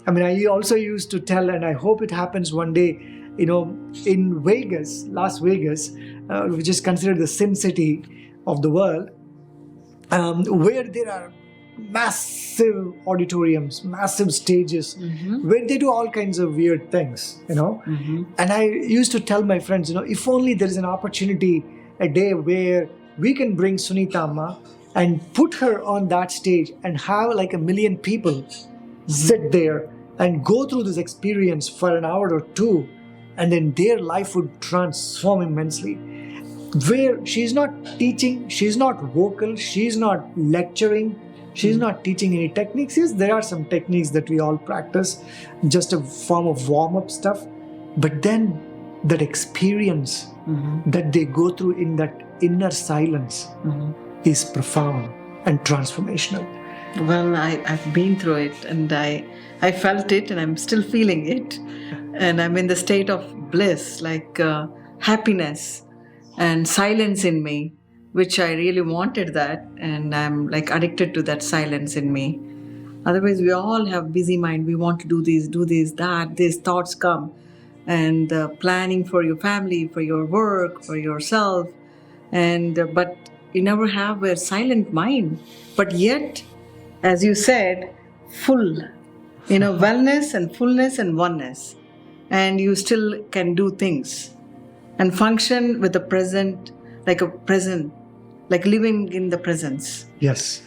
I mean, I also used to tell, and I hope it happens one day, in Vegas, Las Vegas, which is considered the Sin City of the world, where there are massive auditoriums, massive stages, where they do all kinds of weird things. And I used to tell my friends, if only there is an opportunity, a day where we can bring Sunita Amma and put her on that stage and have like 1 million people sit there and go through this experience for an hour or two, and then their life would transform immensely. Where she's not teaching, she's not vocal, she's not lecturing, she's not teaching any techniques. Yes, there are some techniques that we all practice, just a form of warm-up stuff. But then that experience that they go through in that inner silence is profound and transformational. Well, I've been through it, and I felt it, and I'm still feeling it. And I'm in the state of bliss, like happiness and silence in me, which I really wanted that. And I'm like addicted to that silence in me. Otherwise, we all have busy mind. We want to do this, that. These thoughts come. And planning for your family, for your work, for yourself. But you never have a silent mind. But yet, as you said, full, wellness and fullness and oneness. And you still can do things and function with the present, like living in the presence. Yes.